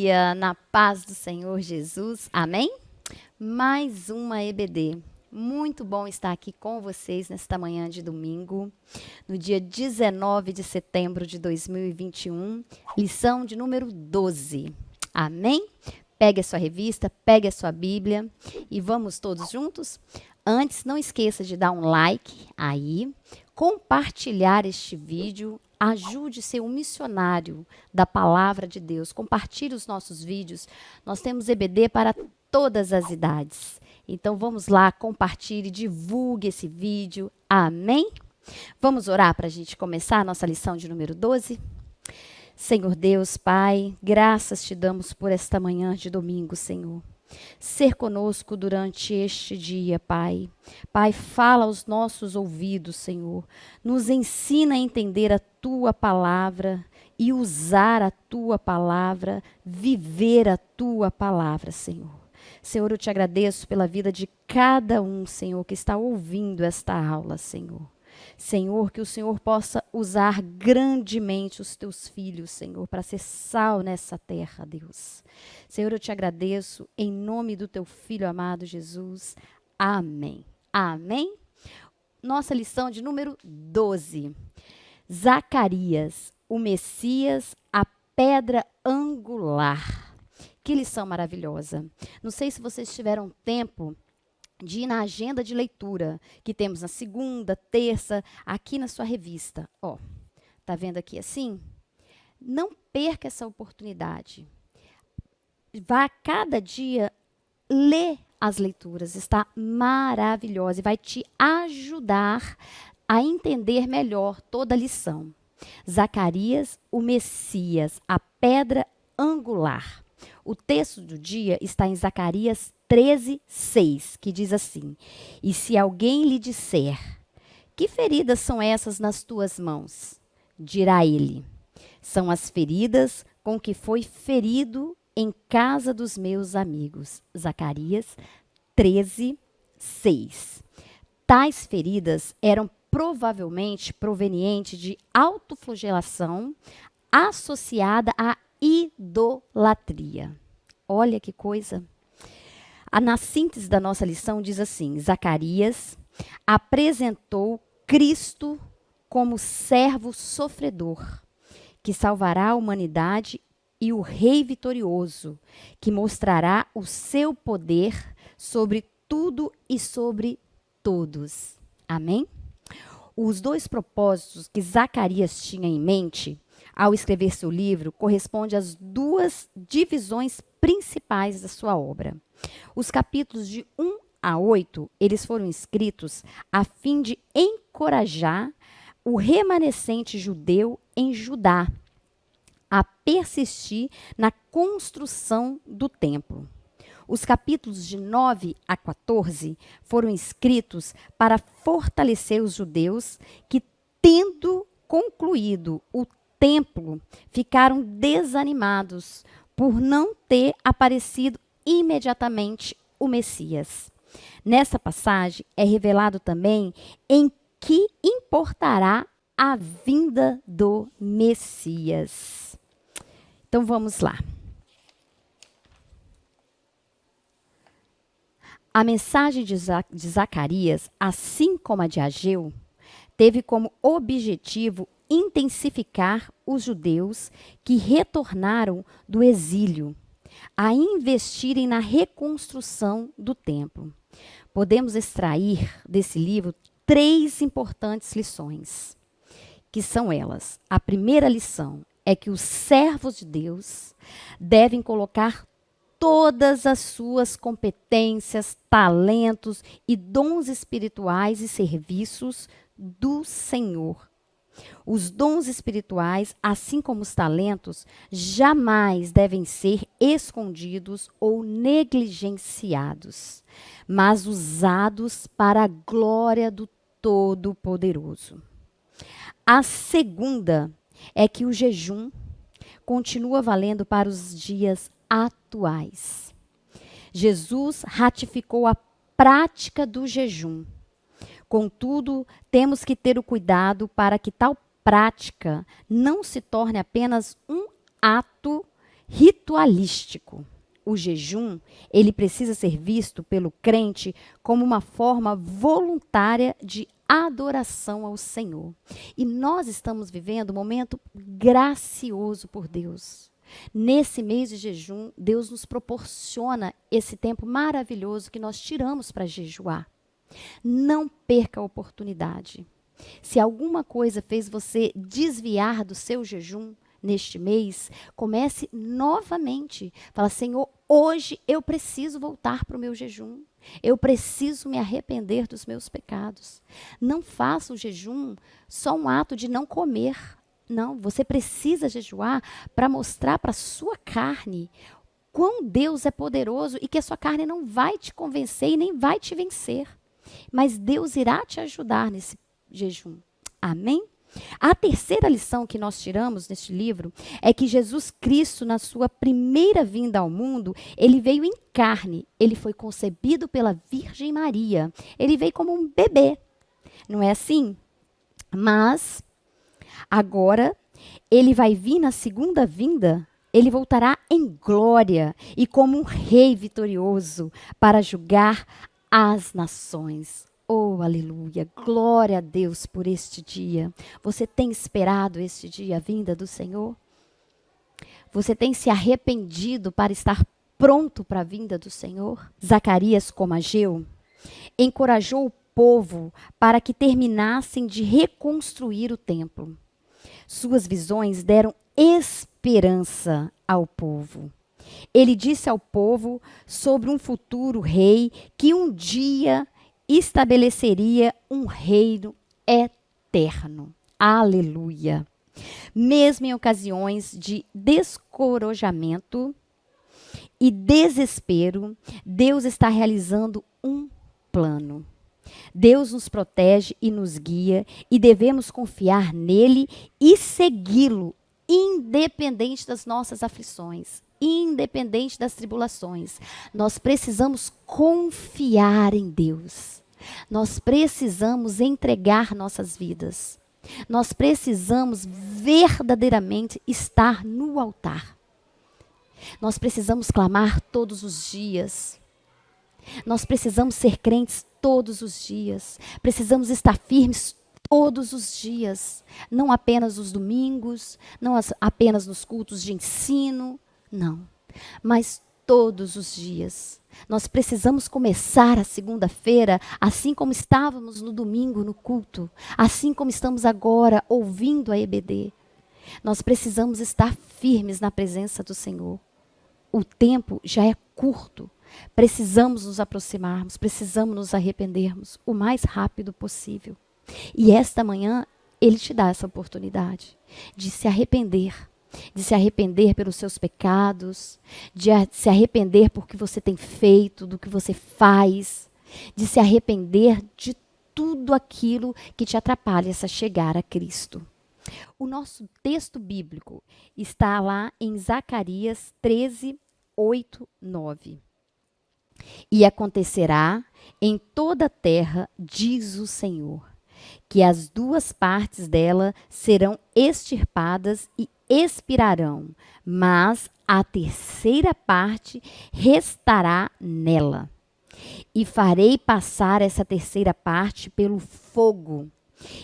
dia, na paz do Senhor Jesus, amém? Mais uma EBD. Muito bom estar aqui com vocês nesta manhã de domingo, no dia 19 de setembro de 2021, lição de número 12, amém? Pegue a sua revista, pegue a sua Bíblia e vamos todos juntos? Antes, não esqueça de dar um like aí, compartilhar este vídeo, ajude a ser um missionário da palavra de Deus. Compartilhe os nossos vídeos. Nós temos EBD para todas as idades. Então vamos lá, compartilhe, divulgue esse vídeo. Amém? Vamos orar para a gente começar a nossa lição de número 12? Senhor Deus, Pai, graças te damos por esta manhã de domingo, Senhor. Ser conosco durante este dia, Pai. Pai, fala aos nossos ouvidos, Senhor. Nos ensina a entender a Tua palavra e usar a Tua palavra, viver a Tua palavra, Senhor. Senhor, eu te agradeço pela vida de cada um, Senhor, que está ouvindo esta aula, Senhor. Senhor, que o Senhor possa usar grandemente os teus filhos, Senhor, para ser sal nessa terra, Deus. Senhor, eu te agradeço em nome do teu Filho amado Jesus. Amém. Amém. Nossa lição de número 12. Zacarias, o Messias, a pedra angular. Que lição maravilhosa. Não sei se vocês tiveram tempo de ir na agenda de leitura que temos na segunda, terça, aqui na sua revista. Ó, tá vendo aqui assim? Não perca essa oportunidade. Vá a cada dia ler as leituras. Está maravilhosa e vai te ajudar a entender melhor toda a lição. Zacarias, o Messias, a pedra angular. O texto do dia está em Zacarias 13:6, que diz assim: E se alguém lhe disser, que feridas são essas nas tuas mãos? Dirá ele, são as feridas com que foi ferido em casa dos meus amigos. Zacarias 13:6. Tais feridas eram provavelmente provenientes de autoflagelação associada à idolatria. Olha que coisa. Na síntese da nossa lição diz assim: Zacarias apresentou Cristo como servo sofredor, que salvará a humanidade, e o rei vitorioso, que mostrará o seu poder sobre tudo e sobre todos. Amém? Os dois propósitos que Zacarias tinha em mente ao escrever seu livro correspondem às duas divisões principais da sua obra. Os capítulos de 1 a 8, eles foram escritos a fim de encorajar o remanescente judeu em Judá a persistir na construção do templo. Os capítulos de 9 a 14 foram escritos para fortalecer os judeus que, tendo concluído o templo, ficaram desanimados por não ter aparecido imediatamente o Messias. Nessa passagem é revelado também em que importará a vinda do Messias. Então vamos lá. A mensagem de Zacarias, assim como a de Ageu, teve como objetivo intensificar os judeus que retornaram do exílio a investirem na reconstrução do templo. Podemos extrair desse livro 3 importantes lições, que são elas. A primeira lição é que os servos de Deus devem colocar todas as suas competências, talentos e dons espirituais e serviços do Senhor. Os dons espirituais, assim como os talentos, jamais devem ser escondidos ou negligenciados, mas usados para a glória do Todo-Poderoso. A segunda é que o jejum continua valendo para os dias atuais. Jesus ratificou a prática do jejum. Contudo, temos que ter o cuidado para que tal prática não se torne apenas um ato ritualístico. O jejum, ele precisa ser visto pelo crente como uma forma voluntária de adoração ao Senhor. E nós estamos vivendo um momento gracioso por Deus. Nesse mês de jejum, Deus nos proporciona esse tempo maravilhoso que nós tiramos para jejuar. Não perca a oportunidade. Se alguma coisa fez você desviar do seu jejum neste mês, comece novamente. Fala, Senhor, hoje eu preciso voltar para o meu jejum. Eu preciso me arrepender dos meus pecados. Não faça o jejum só um ato de não comer. Não, você precisa jejuar para mostrar para a sua carne quão Deus é poderoso e que a sua carne não vai te convencer e nem vai te vencer. Mas Deus irá te ajudar nesse jejum. Amém? A terceira lição que nós tiramos neste livro é que Jesus Cristo, na sua primeira vinda ao mundo, ele veio em carne. Ele foi concebido pela Virgem Maria. Ele veio como um bebê. Não é assim? Mas agora ele vai vir na segunda vinda. Ele voltará em glória e como um rei vitorioso para julgar as nações. Oh, aleluia, glória a Deus por este dia. Você tem esperado este dia, a vinda do Senhor? Você tem se arrependido para estar pronto para a vinda do Senhor? Zacarias, como Ageu, encorajou o povo para que terminassem de reconstruir o templo. Suas visões deram esperança ao povo. Ele disse ao povo sobre um futuro rei que um dia estabeleceria um reino eterno. Aleluia. Mesmo em ocasiões de descorajamento e desespero, Deus está realizando um plano. Deus nos protege e nos guia e devemos confiar nele e segui-lo, independente das nossas aflições, independente das tribulações. Nós precisamos confiar em Deus. Nós precisamos entregar nossas vidas. Nós precisamos verdadeiramente estar no altar. Nós precisamos clamar todos os dias. Nós precisamos ser crentes todos os dias. Precisamos estar firmes todos os dias. Não apenas os domingos, não apenas nos cultos de ensino, não. Mas todos os dias. Nós precisamos começar a segunda-feira assim como estávamos no domingo no culto. Assim como estamos agora ouvindo a EBD. Nós precisamos estar firmes na presença do Senhor. O tempo já é curto. Precisamos nos aproximarmos, precisamos nos arrependermos o mais rápido possível. E esta manhã, Ele te dá essa oportunidade de se arrepender pelos seus pecados, de se arrepender por que você tem feito, do que você faz, de se arrepender de tudo aquilo que te atrapalha a chegar a Cristo. O nosso texto bíblico está lá em Zacarias 13, 8, 9. E acontecerá em toda a terra, diz o Senhor, que as duas partes dela serão extirpadas e expirarão, mas a terceira parte restará nela. E farei passar essa terceira parte pelo fogo,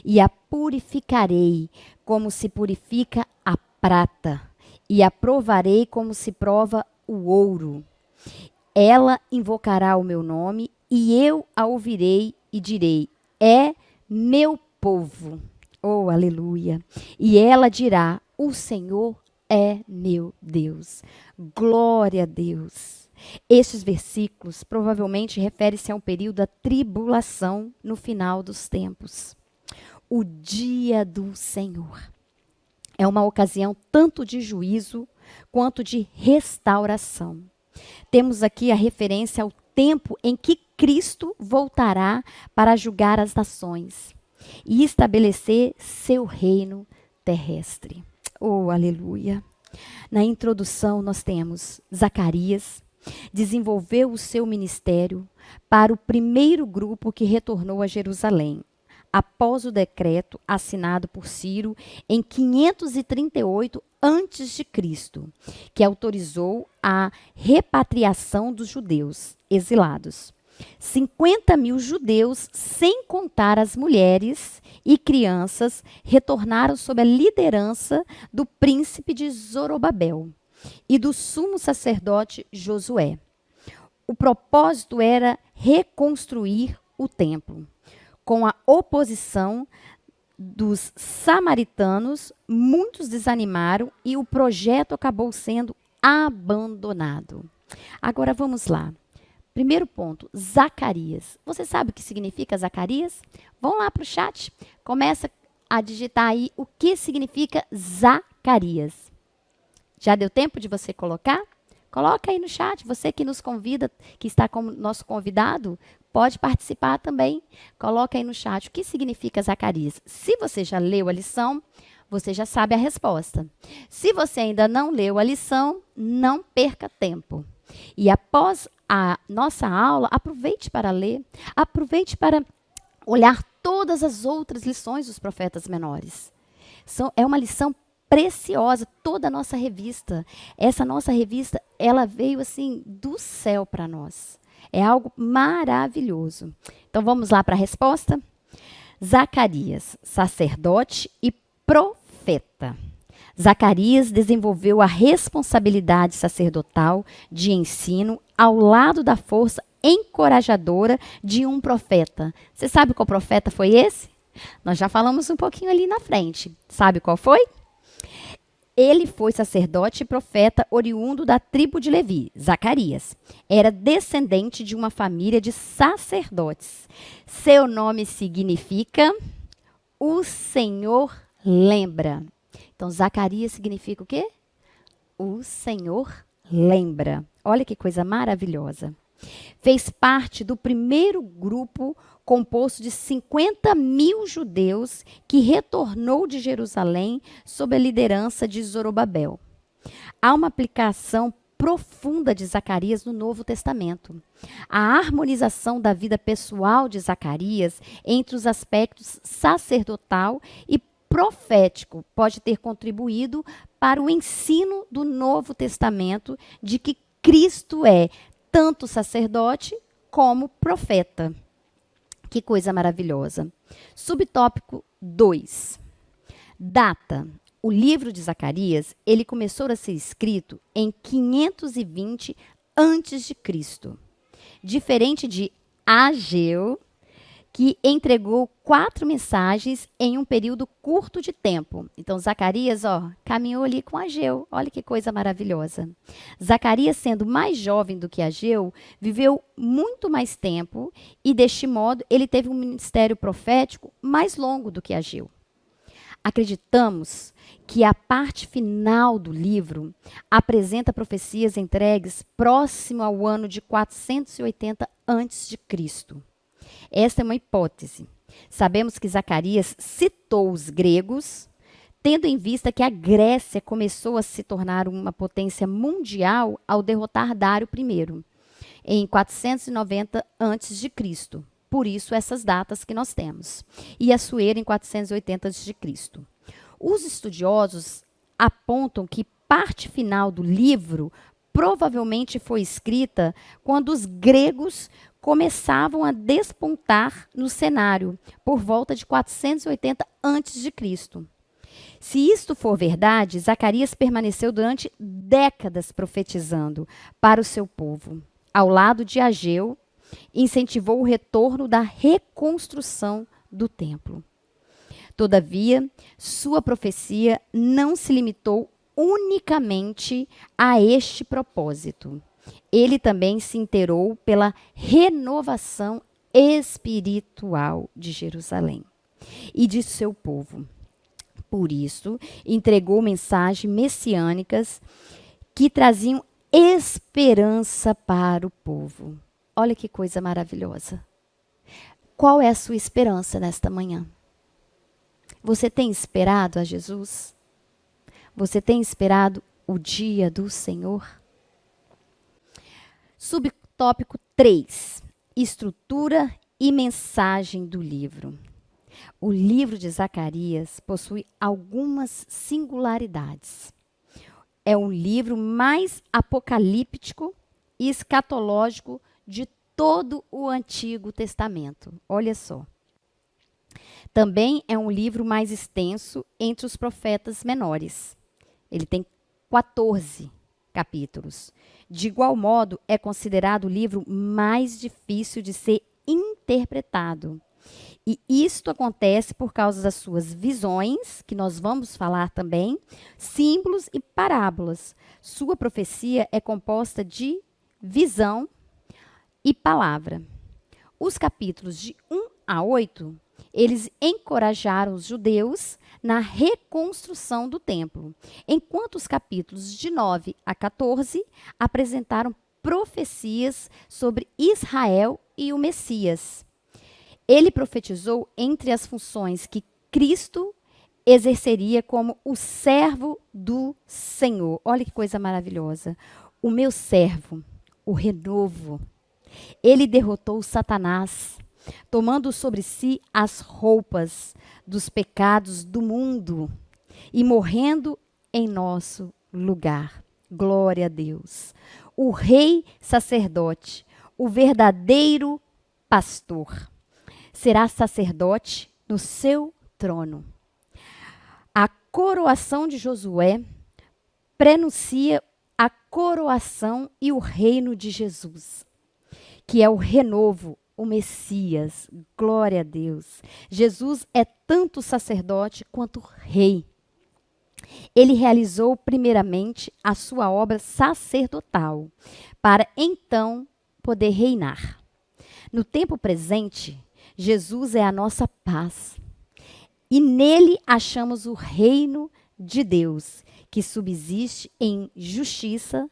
e a purificarei como se purifica a prata, e a provarei como se prova o ouro. Ela invocará o meu nome, e eu a ouvirei e direi, é meu povo. Oh, aleluia. E ela dirá, o Senhor é meu Deus. Glória a Deus. Estes versículos provavelmente referem-se a um período da tribulação no final dos tempos. O dia do Senhor. É uma ocasião tanto de juízo quanto de restauração. Temos aqui a referência ao tempo em que Cristo voltará para julgar as nações e estabelecer seu reino terrestre. Oh, aleluia! Na introdução nós temos Zacarias desenvolveu o seu ministério para o primeiro grupo que retornou a Jerusalém, após o decreto assinado por Ciro em 538 antes de Cristo, que autorizou a repatriação dos judeus exilados. 50.000 judeus, sem contar as mulheres e crianças, retornaram sob a liderança do príncipe de Zorobabel e do sumo sacerdote Josué. O propósito era reconstruir o templo. Com a oposição dos samaritanos, muitos desanimaram e o projeto acabou sendo abandonado. Agora vamos lá. Primeiro ponto, Zacarias. Você sabe o que significa Zacarias? Vão lá para o chat, começa a digitar aí o que significa Zacarias. Já deu tempo de você colocar? Coloca aí no chat, você que nos convida, que está como nosso convidado, pode participar também. Coloca aí no chat o que significa Zacarias. Se você já leu a lição, você já sabe a resposta. Se você ainda não leu a lição, não perca tempo. E após a nossa aula, aproveite para ler, aproveite para olhar todas as outras lições dos profetas menores. É uma lição preciosa, toda a nossa revista. Essa nossa revista, ela veio assim do céu para nós. É algo maravilhoso. Então vamos lá para a resposta? Zacarias, sacerdote e profeta. Zacarias desenvolveu a responsabilidade sacerdotal de ensino ao lado da força encorajadora de um profeta. Você sabe qual profeta foi esse? Nós já falamos um pouquinho ali na frente. Sabe qual foi? Ele foi sacerdote e profeta oriundo da tribo de Levi, Zacarias. Era descendente de uma família de sacerdotes. Seu nome significa o Senhor lembra. Então, Zacarias significa o quê? O Senhor lembra. Olha que coisa maravilhosa. Fez parte do primeiro grupo composto de 50.000 judeus que retornou de Jerusalém sob a liderança de Zorobabel. Há uma aplicação profunda de Zacarias no Novo Testamento. A harmonização da vida pessoal de Zacarias entre os aspectos sacerdotal e profético pode ter contribuído para o ensino do Novo Testamento de que Cristo é tanto sacerdote como profeta. Que coisa maravilhosa. Subtópico 2. Data. O livro de Zacarias, ele começou a ser escrito em 520 a.C. Diferente de Ageu, que entregou 4 mensagens em um período curto de tempo. Então, Zacarias, caminhou ali com Ageu. Olha que coisa maravilhosa. Zacarias, sendo mais jovem do que Ageu, viveu muito mais tempo e, deste modo, ele teve um ministério profético mais longo do que Ageu. Acreditamos que a parte final do livro apresenta profecias entregues próximo ao ano de 480 a.C. Esta é uma hipótese. Sabemos que Zacarias citou os gregos, tendo em vista que a Grécia começou a se tornar uma potência mundial ao derrotar Dário I, em 490 a.C. Por isso, essas datas que nós temos. E Assuero em 480 a.C. Os estudiosos apontam que parte final do livro provavelmente foi escrita quando os gregos começavam a despontar no cenário, por volta de 480 a.C. Se isto for verdade, Zacarias permaneceu durante décadas profetizando para o seu povo. Ao lado de Ageu, incentivou o retorno da reconstrução do templo. Todavia, sua profecia não se limitou unicamente a este propósito. Ele também se inteirou pela renovação espiritual de Jerusalém e de seu povo. Por isso, entregou mensagens messiânicas que traziam esperança para o povo. Olha que coisa maravilhosa. Qual é a sua esperança nesta manhã? Você tem esperado a Jesus? Você tem esperado o dia do Senhor? Subtópico 3. Estrutura e mensagem do livro. O livro de Zacarias possui algumas singularidades. é o livro mais apocalíptico e escatológico de todo o Antigo Testamento. Olha só. Também é um livro mais extenso entre os profetas menores. Ele tem 14 capítulos. De igual modo, é considerado o livro mais difícil de ser interpretado. E isto acontece por causa das suas visões, que nós vamos falar também, símbolos e parábolas. Sua profecia é composta de visão e palavra. Os capítulos de 1 a 8, eles encorajaram os judeus na reconstrução do templo, enquanto os capítulos de 9 a 14 apresentaram profecias sobre Israel e o Messias. Ele profetizou entre as funções que Cristo exerceria como o servo do Senhor. Olha que coisa maravilhosa. O meu servo, o renovo. Ele derrotou Satanás, tomando sobre si as roupas dos pecados do mundo e morrendo em nosso lugar. Glória a Deus. O rei sacerdote, o verdadeiro pastor, será sacerdote no seu trono. A coroação de Josué prenuncia a coroação e o reino de Jesus, que é o renovo, o Messias. Glória a Deus. Jesus é tanto sacerdote quanto rei. Ele realizou primeiramente a sua obra sacerdotal, para então poder reinar. No tempo presente, Jesus é a nossa paz. E nele achamos o reino de Deus, que subsiste em justiça,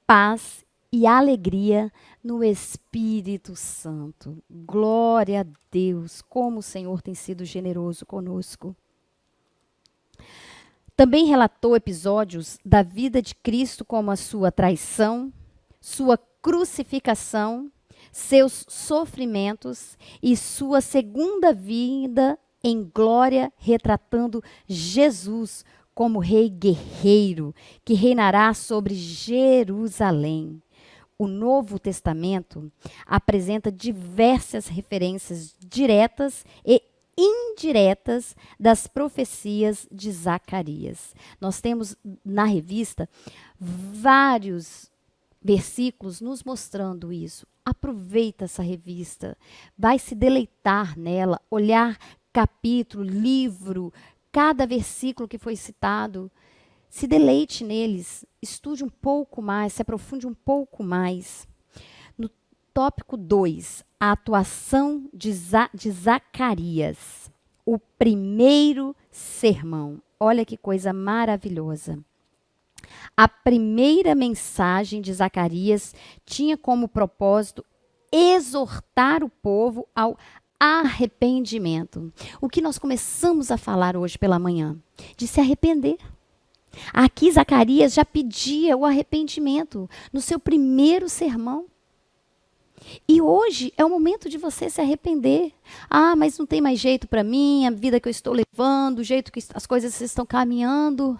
paz e alegria no Espírito Santo. Glória a Deus, como o Senhor tem sido generoso conosco. Também relatou episódios da vida de Cristo, como a sua traição, sua crucificação, seus sofrimentos e sua segunda vinda em glória, retratando Jesus como rei guerreiro que reinará sobre Jerusalém. O Novo Testamento apresenta diversas referências diretas e indiretas das profecias de Zacarias. Nós temos na revista vários versículos nos mostrando isso. Aproveita essa revista, vai se deleitar nela, olhar capítulo, livro, cada versículo que foi citado. Se deleite neles, estude um pouco mais, se aprofunde um pouco mais. No tópico 2, a atuação de Zacarias, o primeiro sermão. Olha que coisa maravilhosa. A primeira mensagem de Zacarias tinha como propósito exortar o povo ao arrependimento. O que nós começamos a falar hoje pela manhã, de se arrepender. Aqui Zacarias já pedia o arrependimento no seu primeiro sermão. E hoje é o momento de você se arrepender. Ah, mas não tem mais jeito para mim, a vida que eu estou levando, o jeito que as coisas estão caminhando.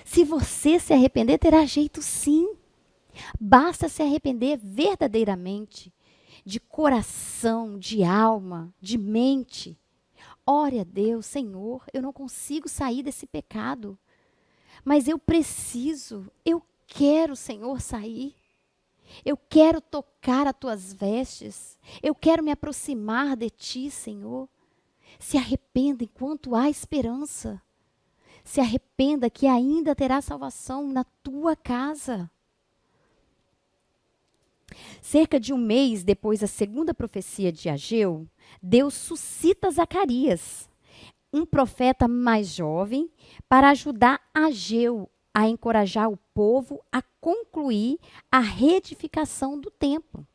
Se você se arrepender, terá jeito sim. Basta se arrepender verdadeiramente, de coração, de alma, de mente. Ore a Deus, Senhor, eu não consigo sair desse pecado, mas eu preciso, eu quero, Senhor, sair. Eu quero tocar as tuas vestes. Eu quero me aproximar de ti, Senhor. Se arrependa enquanto há esperança. Se arrependa que ainda terá salvação na tua casa. Cerca de um mês depois da segunda profecia de Ageu, Deus suscita Zacarias, um profeta mais jovem, para ajudar Ageu a encorajar o povo a concluir a reedificação do templo.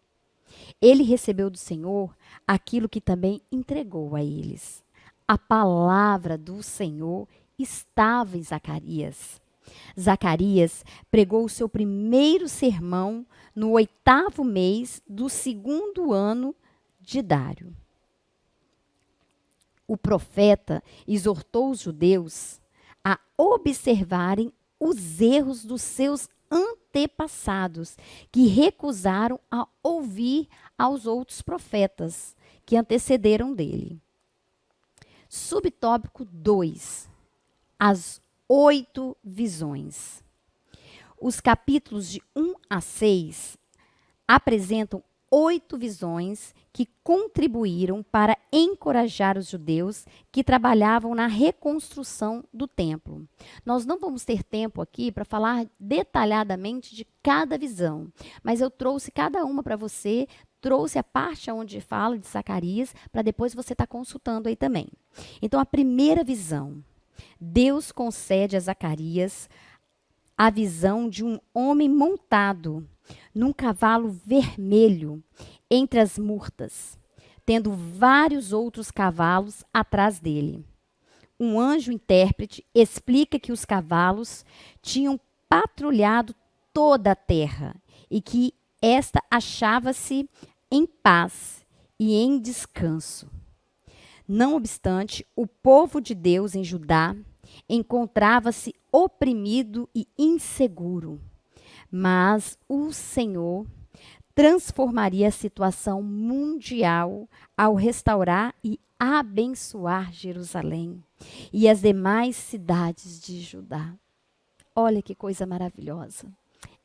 Ele recebeu do Senhor aquilo que também entregou a eles. A palavra do Senhor estava em Zacarias. Zacarias pregou o seu primeiro sermão no 8º mês do 2º ano de Dário. O profeta exortou os judeus a observarem os erros dos seus antepassados, que recusaram a ouvir aos outros profetas que antecederam dele. Subtópico 2. As 8 visões. Os capítulos de 1 a 6 apresentam 8 visões que contribuíram para encorajar os judeus que trabalhavam na reconstrução do templo. Nós não vamos ter tempo aqui para falar detalhadamente de cada visão, mas eu trouxe cada uma para você, trouxe a parte onde fala de Zacarias, para depois você estar consultando aí também. Então, a primeira visão, Deus concede a Zacarias a visão de um homem montado num cavalo vermelho entre as murtas, tendo vários outros cavalos atrás dele. Um anjo intérprete explica que os cavalos tinham patrulhado toda a terra e que esta achava-se em paz e em descanso. Não obstante, o povo de Deus em Judá encontrava-se oprimido e inseguro. Mas o Senhor transformaria a situação mundial ao restaurar e abençoar Jerusalém e as demais cidades de Judá. Olha que coisa maravilhosa.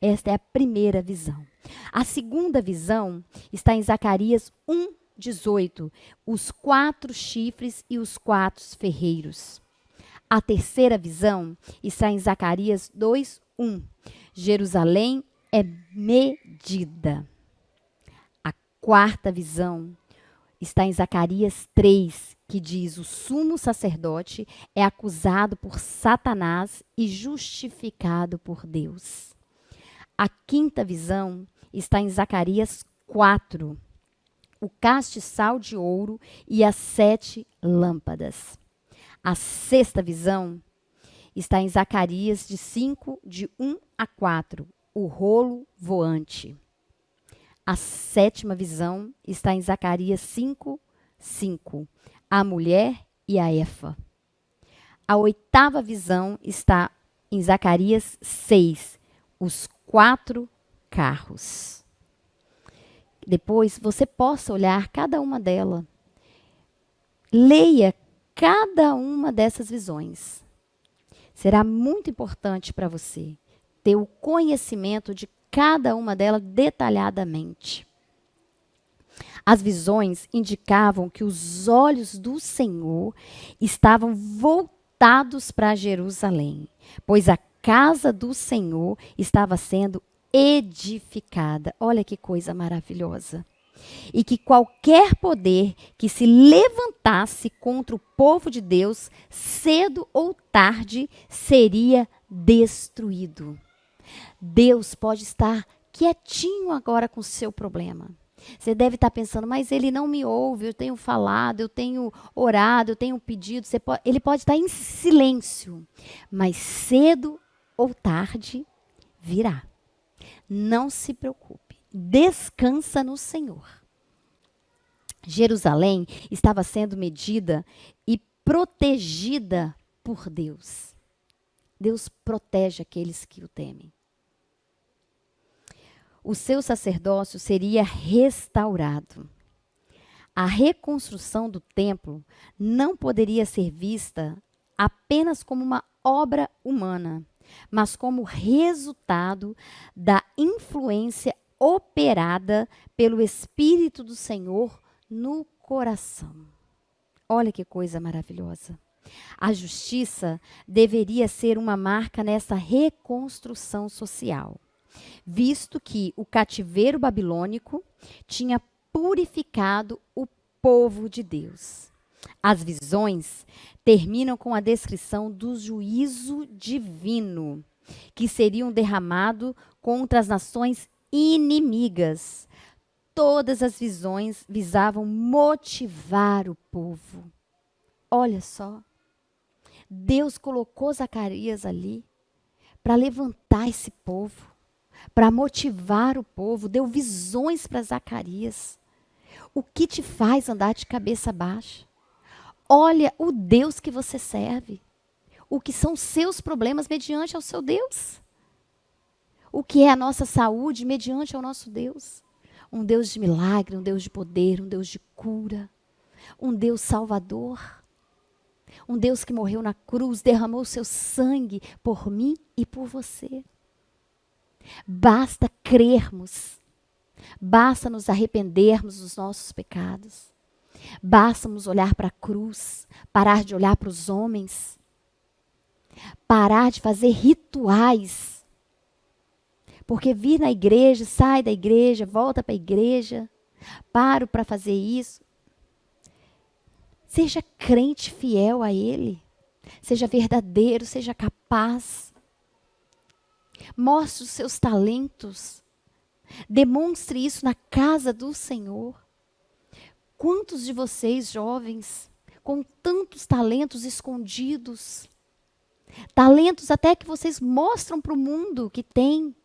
Esta é a primeira visão. A segunda visão está em Zacarias 1:18, os 4 chifres e os 4 ferreiros. A terceira visão está em Zacarias 2:1. Jerusalém é medida. A quarta visão está em Zacarias 3, que diz: o sumo sacerdote é acusado por Satanás e justificado por Deus. A quinta visão está em Zacarias 4, o castiçal de ouro e as 7 lâmpadas. A sexta visão está em Zacarias de 5, de 1 a 4, o rolo voante. A sétima visão está em Zacarias 5:5, a mulher e a efa. A oitava visão está em Zacarias 6, os 4 carros. Depois você possa olhar cada uma delas. Leia cada uma dessas visões. Será muito importante para você ter o conhecimento de cada uma delas detalhadamente. As visões indicavam que os olhos do Senhor estavam voltados para Jerusalém, pois a casa do Senhor estava sendo edificada. Olha que coisa maravilhosa. E que qualquer poder que se levantasse contra o povo de Deus, cedo ou tarde, seria destruído. Deus pode estar quietinho agora com o seu problema. Você deve estar pensando, mas ele não me ouve, eu tenho falado, eu tenho orado, eu tenho pedido. Ele pode estar em silêncio, mas cedo ou tarde virá. Não se preocupe, descansa no Senhor. Jerusalém estava sendo medida e protegida por Deus. Deus protege aqueles que o temem. O seu sacerdócio seria restaurado. A reconstrução do templo não poderia ser vista apenas como uma obra humana, mas como resultado da influência operada pelo Espírito do Senhor no coração. Olha que coisa maravilhosa. A justiça deveria ser uma marca nessa reconstrução social, visto que o cativeiro babilônico tinha purificado o povo de Deus. As visões terminam com a descrição do juízo divino que seriam derramado contra as nações inimigas. Todas as visões visavam motivar o povo. Olha só, Deus colocou Zacarias ali para levantar esse povo, para motivar o povo, deu visões para Zacarias. O que te faz andar de cabeça baixa? Olha o Deus que você serve. o que são seus problemas mediante ao seu Deus. O que é a nossa saúde mediante ao nosso Deus. Um Deus de milagre, um Deus de poder, um Deus de cura, um Deus salvador. Um Deus que morreu na cruz, derramou o seu sangue por mim e por você. Basta crermos, basta nos arrependermos dos nossos pecados, basta nos olhar para a cruz, parar de olhar para os homens, parar de fazer rituais. Porque vir na igreja, sai da igreja, volta para a igreja, paro para fazer isso. Seja crente fiel a Ele. Seja verdadeiro, seja capaz. Mostre os seus talentos. Demonstre isso na casa do Senhor. Quantos de vocês, jovens, com tantos talentos escondidos, talentos até que vocês mostram para o mundo que têm,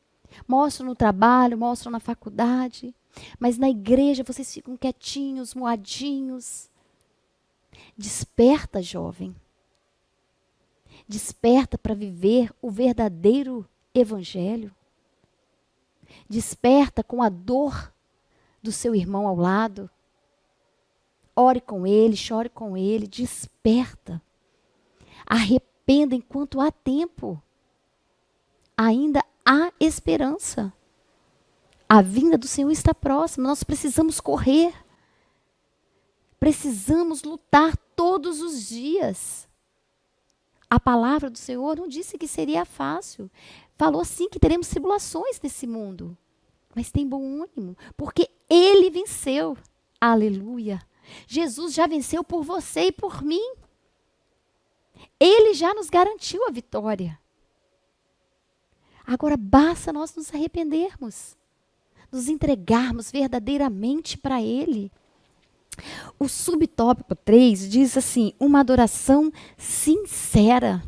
mostram no trabalho, mostram na faculdade, mas na igreja vocês ficam quietinhos, moadinhos. Desperta, jovem. Desperta para viver o verdadeiro evangelho. Desperta com a dor do seu irmão ao lado. Ore com ele, chore com ele. Desperta. Arrependa enquanto há tempo. Ainda há esperança. A vinda do Senhor está próxima. Nós precisamos correr. Precisamos lutar todos os dias. A palavra do Senhor não disse que seria fácil. Falou sim que teremos tribulações nesse mundo. Mas tem bom ânimo, porque Ele venceu. Aleluia. Jesus já venceu por você e por mim. Ele já nos garantiu a vitória. Agora basta nós nos arrependermos. Nos entregarmos verdadeiramente para Ele. O subtópico 3 diz assim, uma adoração sincera.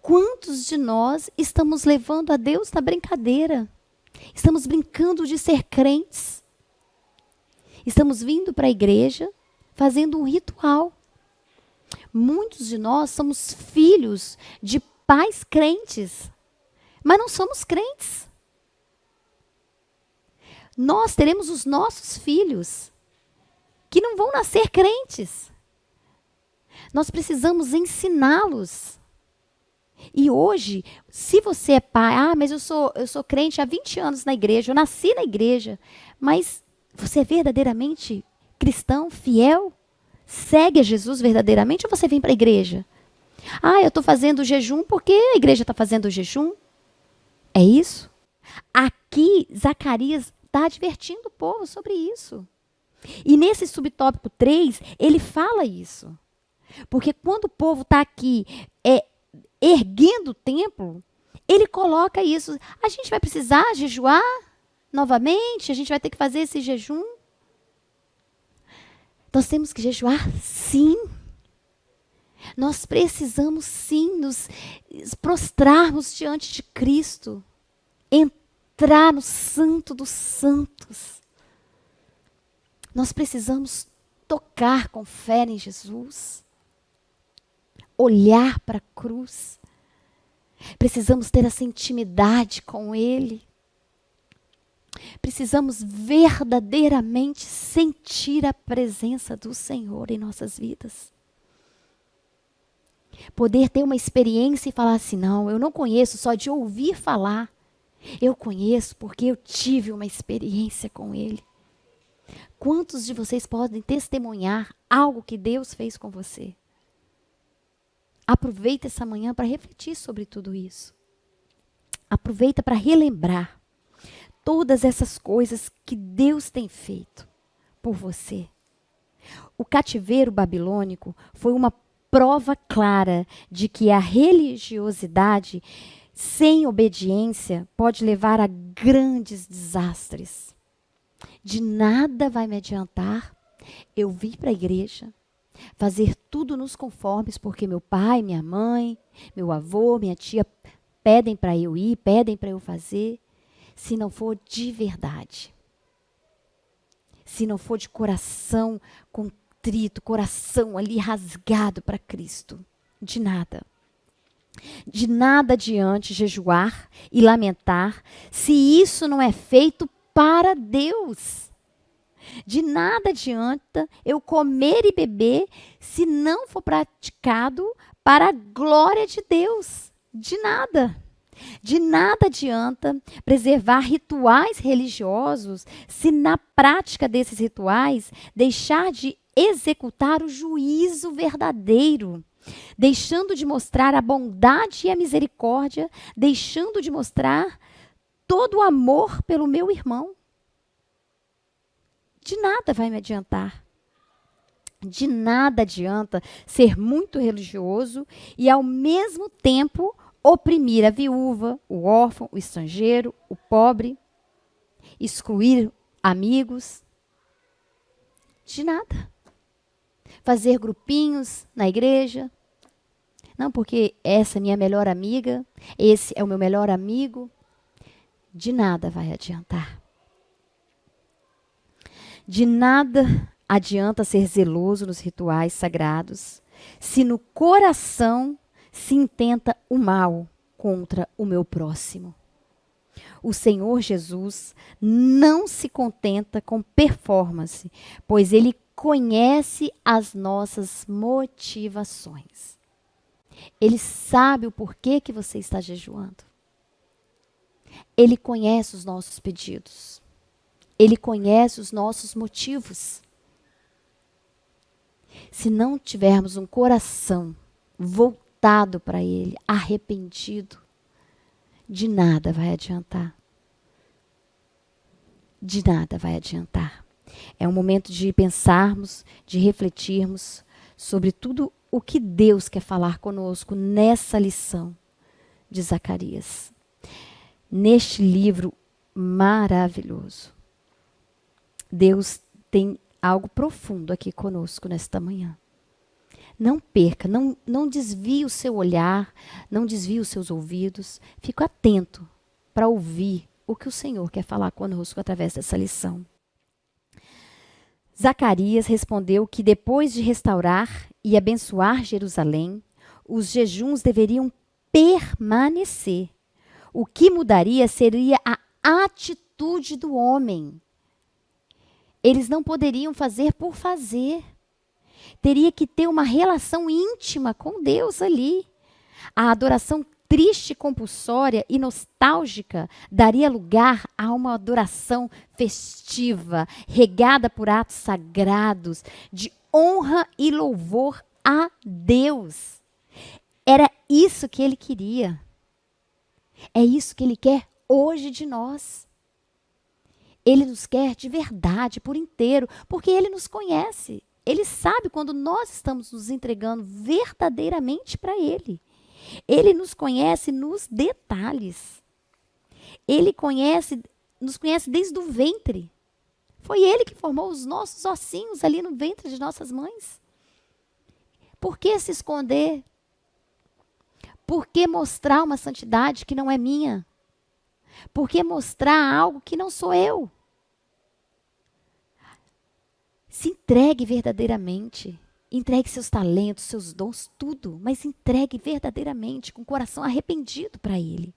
Quantos de nós estamos levando a Deus na brincadeira? Estamos brincando de ser crentes. Estamos vindo para a igreja, fazendo um ritual. Muitos de nós somos filhos de pais crentes, mas não somos crentes. Nós teremos os nossos filhos que não vão nascer crentes. Nós precisamos ensiná-los. E hoje, se você é pai, mas eu sou crente há 20 anos na igreja, eu nasci na igreja, mas você é verdadeiramente cristão, fiel? Segue a Jesus verdadeiramente ou você vem para a igreja? Eu estou fazendo jejum porque a igreja está fazendo jejum. É isso? Aqui, Zacarias está advertindo o povo sobre isso. E nesse subtópico 3, ele fala isso. Porque quando o povo está aqui erguendo o templo, ele coloca isso. A gente vai precisar jejuar novamente? A gente vai ter que fazer esse jejum? Nós temos que jejuar, sim. Nós precisamos, sim, nos prostrarmos diante de Cristo. Entrar no Santo dos Santos. Nós precisamos tocar com fé em Jesus. Olhar para a cruz. Precisamos ter essa intimidade com Ele. Precisamos verdadeiramente sentir a presença do Senhor em nossas vidas. Poder ter uma experiência e falar assim, não, eu não conheço só de ouvir falar. Eu conheço porque eu tive uma experiência com Ele. Quantos de vocês podem testemunhar algo que Deus fez com você? Aproveita essa manhã para refletir sobre tudo isso. Aproveita para relembrar todas essas coisas que Deus tem feito por você. O cativeiro babilônico foi uma prova clara de que a religiosidade sem obediência pode levar a grandes desastres. De nada vai me adiantar eu vir para a igreja, fazer tudo nos conformes, porque meu pai, minha mãe, meu avô, minha tia pedem para eu ir, pedem para eu fazer, se não for de verdade. Se não for de coração contrito, coração ali rasgado para Cristo. De nada. De nada adiante jejuar e lamentar se isso não é feito para Deus. De nada adianta eu comer e beber se não for praticado para a glória de Deus. De nada. De nada adianta preservar rituais religiosos se na prática desses rituais deixar de executar o juízo verdadeiro, deixando de mostrar a bondade e a misericórdia, deixando de mostrar todo o amor pelo meu irmão. De nada vai me adiantar. De nada adianta ser muito religioso e, ao mesmo tempo, oprimir a viúva, o órfão, o estrangeiro, o pobre, excluir amigos. De nada. Fazer grupinhos na igreja. Não, porque essa é minha melhor amiga, esse é o meu melhor amigo. De nada vai adiantar. De nada adianta ser zeloso nos rituais sagrados, se no coração se intenta o mal contra o meu próximo. O Senhor Jesus não se contenta com performance, pois Ele conhece as nossas motivações. Ele sabe o porquê que você está jejuando. Ele conhece os nossos pedidos. Ele conhece os nossos motivos. Se não tivermos um coração voltado para Ele, arrependido, de nada vai adiantar. De nada vai adiantar. É um momento de pensarmos, de refletirmos sobre tudo o que Deus quer falar conosco nessa lição de Zacarias. Neste livro maravilhoso. Deus tem algo profundo aqui conosco nesta manhã. Não perca, não desvie o seu olhar, não desvie os seus ouvidos. Fique atento para ouvir o que o Senhor quer falar conosco através dessa lição. Zacarias respondeu que depois de restaurar e abençoar Jerusalém, os jejuns deveriam permanecer. O que mudaria seria a atitude do homem. Eles não poderiam fazer por fazer. Teria que ter uma relação íntima com Deus ali. A adoração triste, compulsória e nostálgica daria lugar a uma adoração festiva, regada por atos sagrados, de honra e louvor a Deus. Era isso que ele queria. É isso que ele quer hoje de nós. Ele nos quer de verdade, por inteiro, porque Ele nos conhece. Ele sabe quando nós estamos nos entregando verdadeiramente para Ele. Ele nos conhece nos detalhes. Ele nos conhece desde o ventre. Foi Ele que formou os nossos ossinhos ali no ventre de nossas mães. Por que se esconder? Por que mostrar uma santidade que não é minha? Por que mostrar algo que não sou eu? Se entregue verdadeiramente. Entregue seus talentos, seus dons, tudo. Mas entregue verdadeiramente, com o coração arrependido para Ele.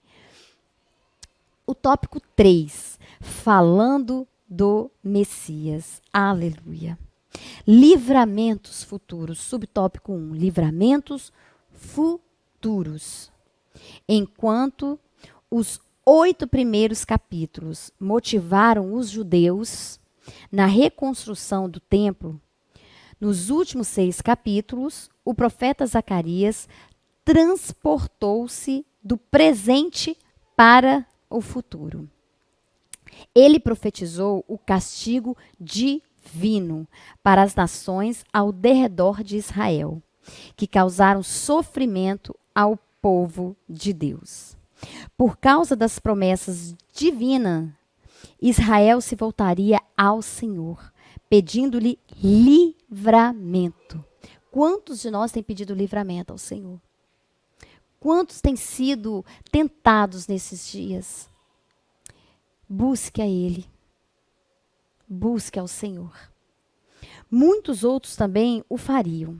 O tópico 3. Falando do Messias. Aleluia. Livramentos futuros. Subtópico 1. Livramentos futuros. Enquanto os 8 primeiros capítulos motivaram os judeus na reconstrução do templo, nos últimos 6 capítulos, o profeta Zacarias transportou-se do presente para o futuro. Ele profetizou o castigo divino para as nações ao derredor de Israel, que causaram sofrimento ao povo de Deus. Por causa das promessas divinas, Israel se voltaria ao Senhor, pedindo-lhe livramento. Quantos de nós têm pedido livramento ao Senhor? Quantos têm sido tentados nesses dias? Busque a Ele. Busque ao Senhor. Muitos outros também o fariam.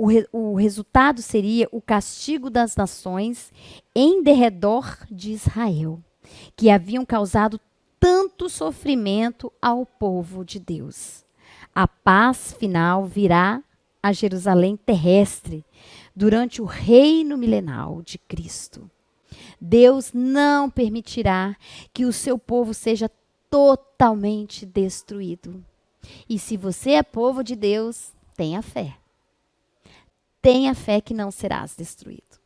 O resultado seria o castigo das nações em derredor de Israel, que haviam causado tanto sofrimento ao povo de Deus. A paz final virá a Jerusalém terrestre durante o reino milenal de Cristo. Deus não permitirá que o seu povo seja totalmente destruído. E se você é povo de Deus, tenha fé. Tenha fé que não serás destruído.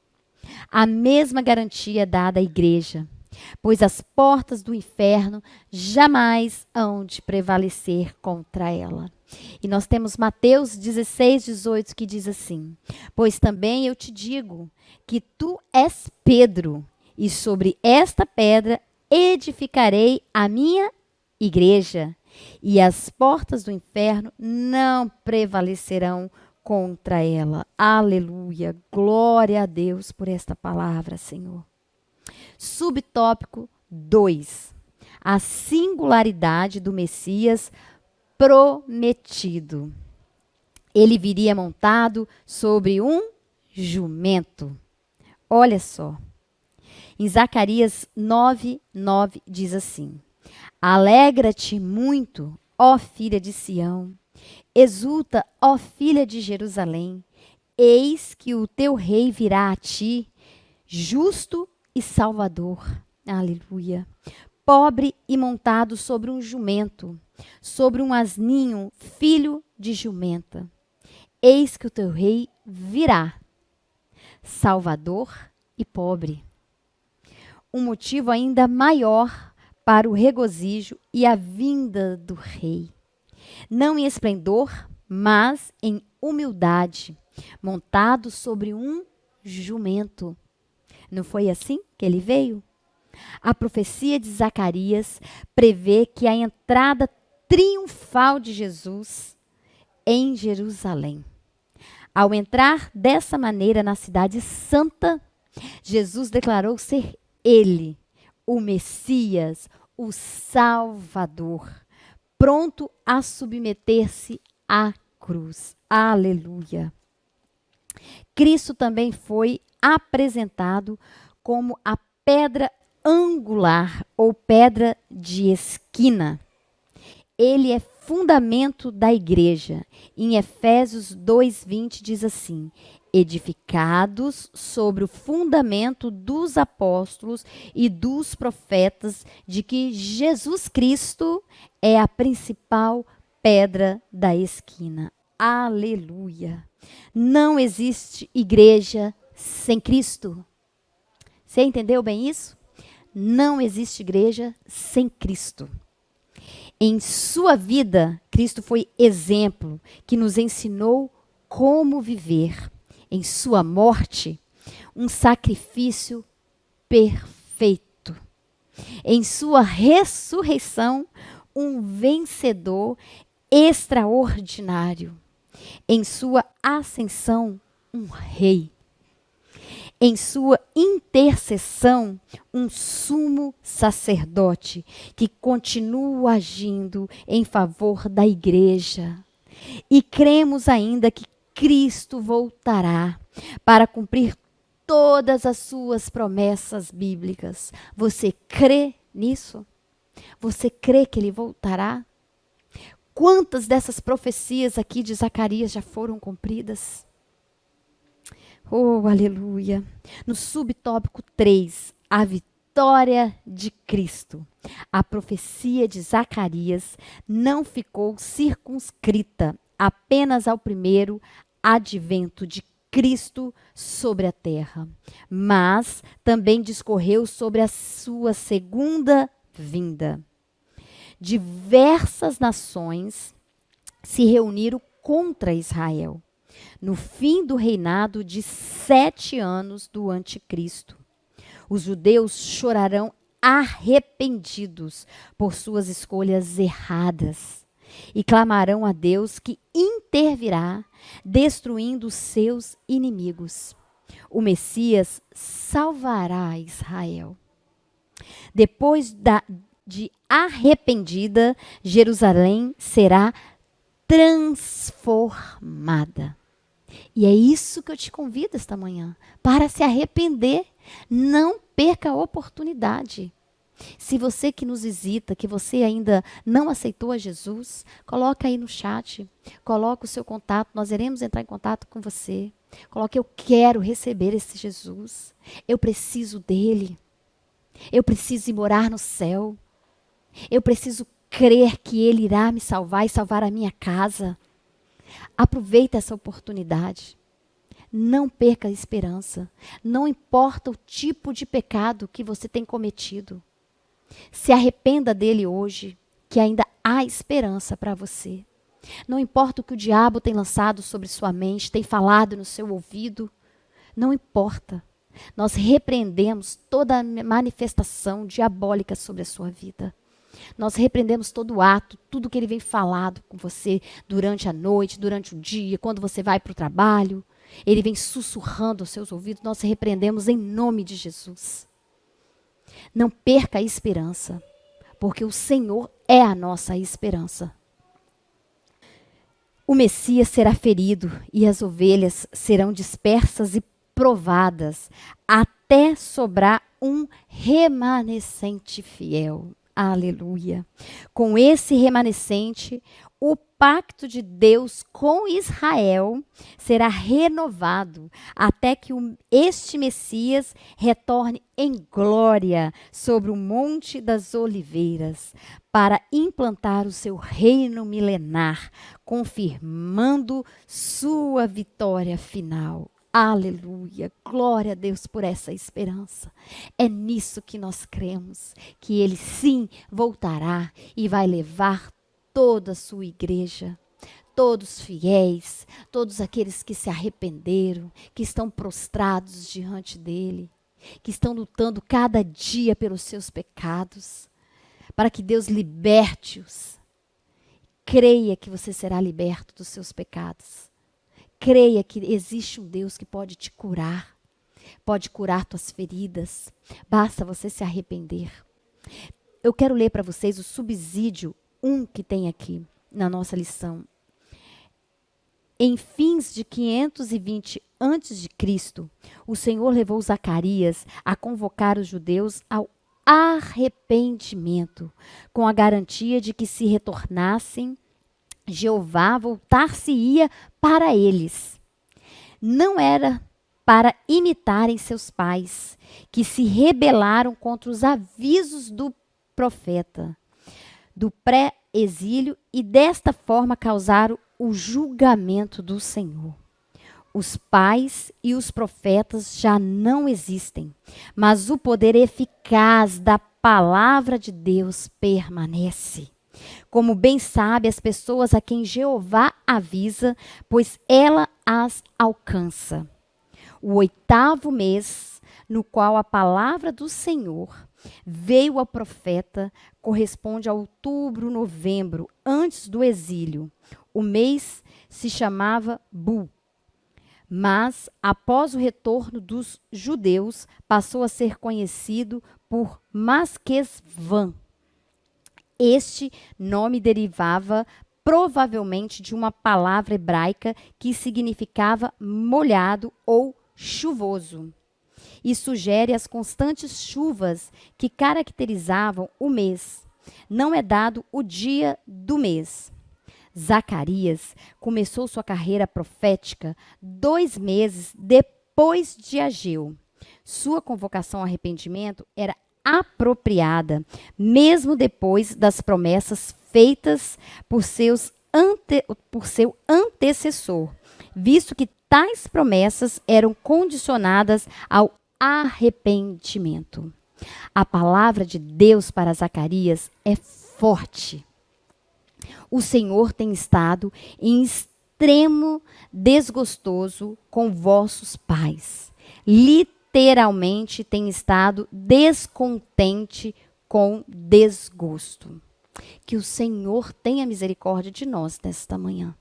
A mesma garantia é dada à igreja, pois as portas do inferno jamais hão de prevalecer contra ela. E nós temos Mateus 16:18 que diz assim: pois também eu te digo que tu és Pedro, e sobre esta pedra edificarei a minha igreja, e as portas do inferno não prevalecerão contra ela. Aleluia. Glória a Deus por esta palavra, Senhor. Subtópico 2. A singularidade do Messias prometido. Ele viria montado sobre um jumento. Olha só. Em Zacarias 9:9 diz assim: alegra-te muito, ó filha de Sião. Exulta, ó filha de Jerusalém. Eis que o teu rei virá a ti, justo e salvador. Aleluia. Pobre e montado sobre um jumento, sobre um asninho, filho de jumenta. Eis que o teu rei virá, salvador e pobre. Um motivo ainda maior para o regozijo e a vinda do rei. Não em esplendor, mas em humildade, montado sobre um jumento. Não foi assim que ele veio? A profecia de Zacarias prevê que a entrada triunfal de Jesus em Jerusalém. Ao entrar dessa maneira na cidade santa, Jesus declarou ser ele, o Messias, o Salvador, pronto a submeter-se à cruz. Aleluia. Cristo também foi apresentado como a pedra angular ou pedra de esquina. Ele é fundamento da igreja. Em Efésios 2:20 diz assim: edificados sobre o fundamento dos apóstolos e dos profetas, de que Jesus Cristo é a principal pedra da esquina. Aleluia! Não existe igreja sem Cristo. Você entendeu bem isso? Não existe igreja sem Cristo. Em sua vida, Cristo foi exemplo que nos ensinou como viver. Em sua morte, um sacrifício perfeito. Em sua ressurreição, um vencedor extraordinário. Em sua ascensão, um rei. Em sua intercessão, um sumo sacerdote que continua agindo em favor da igreja. E cremos ainda que Cristo voltará para cumprir todas as suas promessas bíblicas. Você crê nisso? Você crê que ele voltará? Quantas dessas profecias aqui de Zacarias já foram cumpridas? Oh, aleluia. No subtópico 3, a vitória de Cristo. A profecia de Zacarias não ficou circunscrita apenas ao primeiro advento de Cristo sobre a terra, mas também discorreu sobre a sua segunda vinda. Diversas nações se reuniram contra Israel no fim do reinado de 7 anos do anticristo. Os judeus chorarão arrependidos por suas escolhas erradas e clamarão a Deus que intervirá, destruindo seus inimigos. O Messias salvará Israel. Depois de arrependida, Jerusalém será transformada. E é isso que eu te convido esta manhã, para se arrepender. Não perca a oportunidade. Se você que nos visita, que você ainda não aceitou a Jesus, coloca aí no chat, coloca o seu contato, nós iremos entrar em contato com você. Coloque, eu quero receber esse Jesus, eu preciso dele, eu preciso ir morar no céu, eu preciso crer que ele irá me salvar e salvar a minha casa. Aproveita essa oportunidade. Não perca a esperança. Não importa o tipo de pecado que você tem cometido. Se arrependa dele hoje, que ainda há esperança para você. Não importa o que o diabo tem lançado sobre sua mente, tem falado no seu ouvido. Não importa. Nós repreendemos toda manifestação diabólica sobre a sua vida. Nós repreendemos todo ato, tudo que ele vem falado com você durante a noite, durante o dia, quando você vai para o trabalho. Ele vem sussurrando aos seus ouvidos, nós repreendemos em nome de Jesus. Não perca a esperança, porque o Senhor é a nossa esperança. O Messias será ferido e as ovelhas serão dispersas e provadas, até sobrar um remanescente fiel. Aleluia. Com esse remanescente, o pacto de Deus com Israel será renovado até que este Messias retorne em glória sobre o Monte das Oliveiras para implantar o seu reino milenar, confirmando sua vitória final. Aleluia, glória a Deus por essa esperança. É nisso que nós cremos, que ele sim voltará e vai levar toda a sua igreja, todos fiéis, todos aqueles que se arrependeram, que estão prostrados diante dele, que estão lutando cada dia pelos seus pecados, para que Deus liberte-os. Creia que você será liberto dos seus pecados. Creia que existe um Deus que pode te curar, pode curar tuas feridas. Basta você se arrepender. Eu quero ler para vocês o subsídio 1 que tem aqui na nossa lição. Em fins de 520 a.C., o Senhor levou Zacarias a convocar os judeus ao arrependimento, com a garantia de que se retornassem, Jeová voltar-se-ia para eles. Não era para imitarem seus pais, que se rebelaram contra os avisos do profeta, do pré-exílio, e desta forma causaram o julgamento do Senhor. Os pais e os profetas já não existem, mas o poder eficaz da palavra de Deus permanece. Como bem sabe as pessoas a quem Jeová avisa, pois ela as alcança. O 8º mês, no qual a palavra do Senhor veio ao profeta, corresponde a outubro, novembro, antes do exílio. O mês se chamava Bu. Mas, após o retorno dos judeus, passou a ser conhecido por Masquesvan. Este nome derivava provavelmente de uma palavra hebraica que significava molhado ou chuvoso, e sugere as constantes chuvas que caracterizavam o mês. Não é dado o dia do mês. Zacarias começou sua carreira profética 2 meses depois de Ageu. Sua convocação ao arrependimento era apropriada, mesmo depois das promessas feitas por seu antecessor, visto que tais promessas eram condicionadas ao arrependimento. A palavra de Deus para Zacarias é forte. O Senhor tem estado em extremo desgostoso com vossos pais. Literalmente tem estado descontente com desgosto. Que o Senhor tenha misericórdia de nós nesta manhã.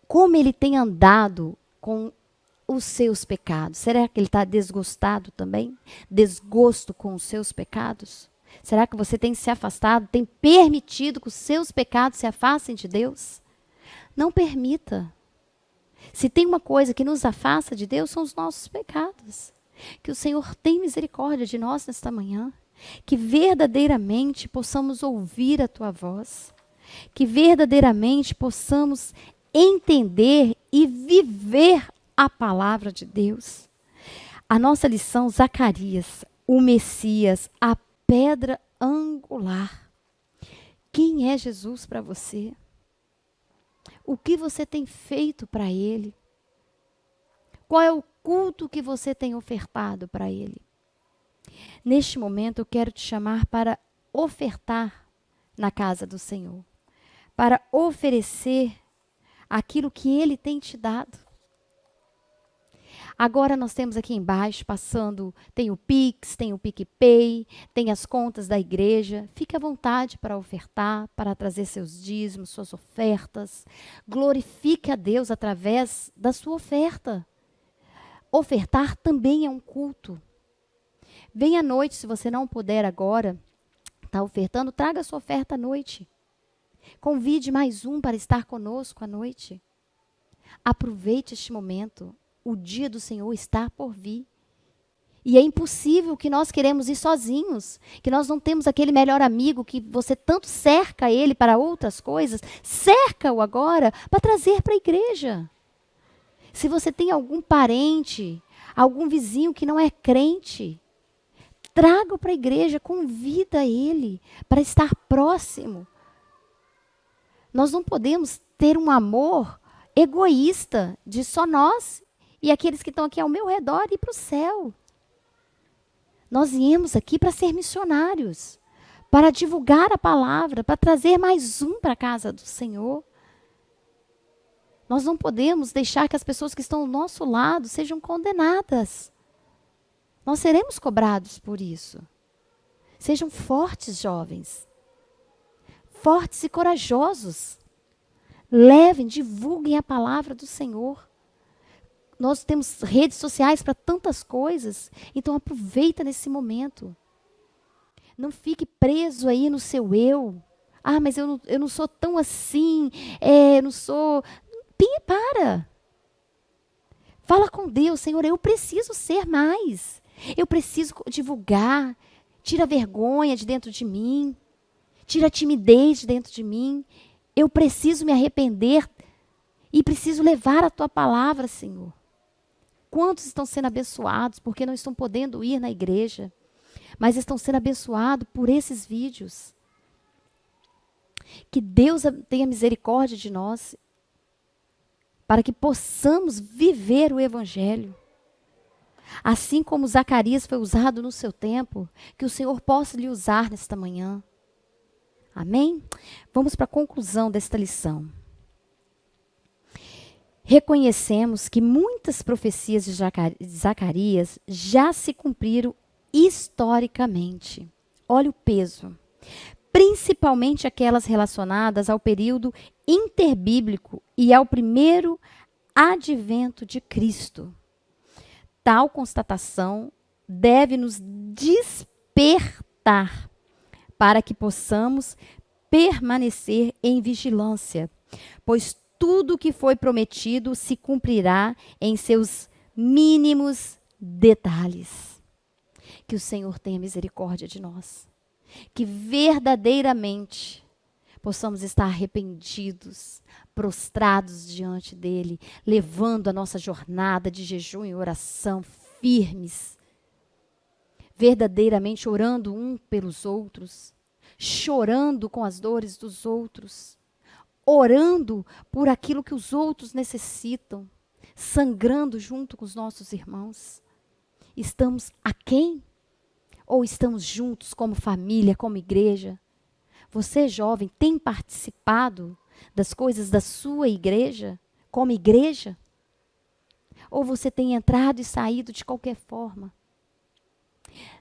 Como ele tem andado com os seus pecados? Será que ele está desgostado também? Desgosto com os seus pecados? Será que você tem se afastado, tem permitido que os seus pecados se afastem de Deus? Não permita. Se tem uma coisa que nos afasta de Deus, são os nossos pecados. Que o Senhor tenha misericórdia de nós nesta manhã. Que verdadeiramente possamos ouvir a tua voz. Que verdadeiramente possamos entender e viver a palavra de Deus. A nossa lição, Zacarias, o Messias, a pedra angular. Quem é Jesus para você? O que você tem feito para Ele? Qual é o culto que você tem ofertado para Ele? Neste momento eu quero te chamar para ofertar na casa do Senhor. Para oferecer aquilo que Ele tem te dado. Agora nós temos aqui embaixo, passando, tem o Pix, tem o PicPay, tem as contas da igreja. Fique à vontade para ofertar, para trazer seus dízimos, suas ofertas. Glorifique a Deus através da sua oferta. Ofertar também é um culto. Venha à noite, se você não puder agora, está ofertando, traga a sua oferta à noite. Convide mais um para estar conosco à noite. Aproveite este momento. O dia do Senhor está por vir. E é impossível que nós queremos ir sozinhos, que nós não temos aquele melhor amigo que você tanto cerca ele para outras coisas. Cerca-o agora para trazer para a igreja. Se você tem algum parente, algum vizinho que não é crente, traga-o para a igreja, convida ele para estar próximo. Nós não podemos ter um amor egoísta de só nós e aqueles que estão aqui ao meu redor ir para o céu. Nós viemos aqui para ser missionários, para divulgar a palavra, para trazer mais um para a casa do Senhor. Nós não podemos deixar que as pessoas que estão ao nosso lado sejam condenadas. Nós seremos cobrados por isso. Sejam fortes, jovens. Fortes e corajosos. Levem, divulguem a palavra do Senhor. Nós temos redes sociais para tantas coisas, então aproveita nesse momento. Não fique preso aí no seu eu. Ah, mas eu não sou tão assim, eu não sou... Para. Fala com Deus, Senhor, eu preciso ser mais. Eu preciso divulgar. Tira a vergonha de dentro de mim. Tira a timidez de dentro de mim. Eu preciso me arrepender e preciso levar a tua palavra, Senhor. Quantos estão sendo abençoados porque não estão podendo ir na igreja, mas estão sendo abençoados por esses vídeos. Que Deus tenha misericórdia de nós, para que possamos viver o Evangelho. Assim como Zacarias foi usado no seu tempo, que o Senhor possa lhe usar nesta manhã. Amém? Vamos para a conclusão desta lição. Reconhecemos que muitas profecias de Zacarias já se cumpriram historicamente. Olha o peso. Principalmente aquelas relacionadas ao período interbíblico e ao primeiro advento de Cristo. Tal constatação deve nos despertar para que possamos permanecer em vigilância, pois tudo o que foi prometido se cumprirá em seus mínimos detalhes. Que o Senhor tenha misericórdia de nós. Que verdadeiramente possamos estar arrependidos, prostrados diante dele, levando a nossa jornada de jejum e oração firmes, verdadeiramente orando um pelos outros, chorando com as dores dos outros, orando por aquilo que os outros necessitam, sangrando junto com os nossos irmãos. Estamos aquém? Ou estamos juntos como família, como igreja? Você, jovem, tem participado das coisas da sua igreja, como igreja? Ou você tem entrado e saído de qualquer forma?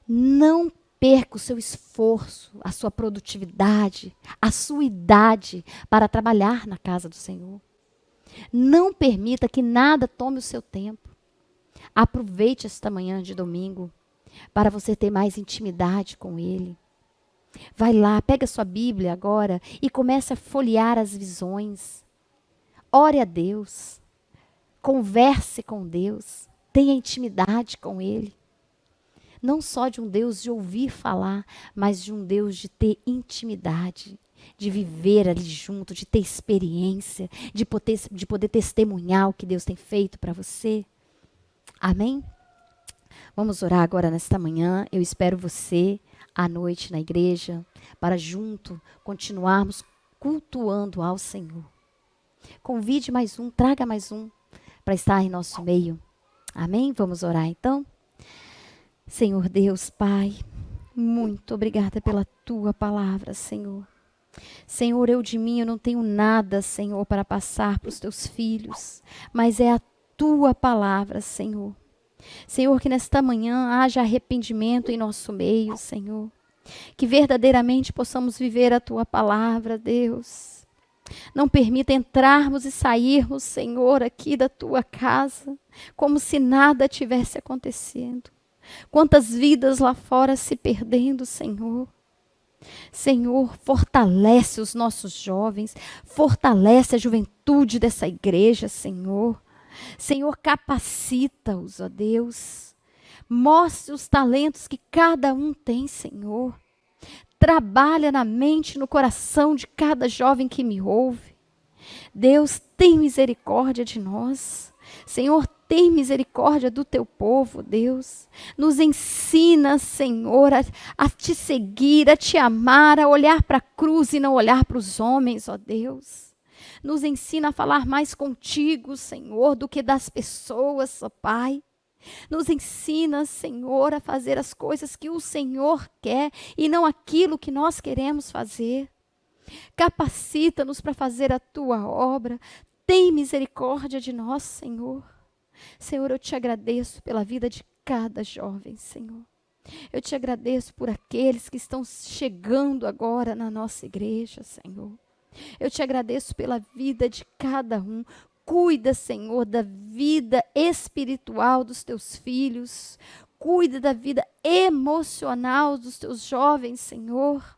Não perca o seu esforço, a sua produtividade, a sua idade para trabalhar na casa do Senhor. Não permita que nada tome o seu tempo. Aproveite esta manhã de domingo para você ter mais intimidade com Ele. Vai lá, pega a sua Bíblia agora e comece a folhear as visões. Ore a Deus. Converse com Deus. Tenha intimidade com Ele. Não só de um Deus de ouvir falar, mas de um Deus de ter intimidade, de viver ali junto, de ter experiência, de poder testemunhar o que Deus tem feito para você. Amém? Vamos orar agora nesta manhã. Eu espero você à noite na igreja, para junto continuarmos cultuando ao Senhor. Convide mais um, traga mais um para estar em nosso meio. Amém? Vamos orar então? Senhor Deus, Pai, muito obrigada pela tua palavra, Senhor. Senhor, eu de mim eu não tenho nada, Senhor, para passar para os teus filhos, mas é a tua palavra, Senhor. Senhor, que nesta manhã haja arrependimento em nosso meio, Senhor. Que verdadeiramente possamos viver a tua palavra, Deus. Não permita entrarmos e sairmos, Senhor, aqui da tua casa, como se nada tivesse acontecendo. Quantas vidas lá fora se perdendo, Senhor. Senhor, fortalece os nossos jovens, fortalece a juventude dessa igreja, Senhor. Senhor, capacita-os, ó Deus. Mostre os talentos que cada um tem, Senhor. Trabalha na mente, no coração de cada jovem que me ouve. Deus, tem misericórdia de nós. Senhor, tem misericórdia do teu povo, Deus. Nos ensina, Senhor, a te seguir, a te amar, a olhar para a cruz e não olhar para os homens, ó Deus. Nos ensina a falar mais contigo, Senhor, do que das pessoas, ó Pai. Nos ensina, Senhor, a fazer as coisas que o Senhor quer e não aquilo que nós queremos fazer. Capacita-nos para fazer a tua obra. Tem misericórdia de nós, Senhor. Senhor, eu te agradeço pela vida de cada jovem, Senhor. Eu te agradeço por aqueles que estão chegando agora na nossa igreja, Senhor. Eu te agradeço pela vida de cada um. Cuida, Senhor, da vida espiritual dos teus filhos. Cuida da vida emocional dos teus jovens, Senhor.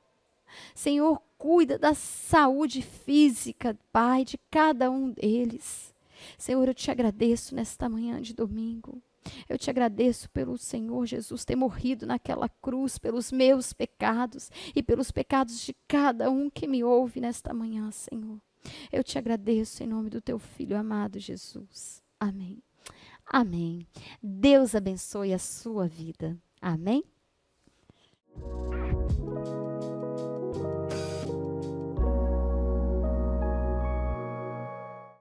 Senhor, cuida da saúde física, Pai, de cada um deles. Senhor, eu te agradeço nesta manhã de domingo. Eu te agradeço pelo Senhor Jesus ter morrido naquela cruz, pelos meus pecados e pelos pecados de cada um que me ouve nesta manhã, Senhor. Eu te agradeço em nome do teu Filho amado Jesus. Amém. Amém. Deus abençoe a sua vida. Amém.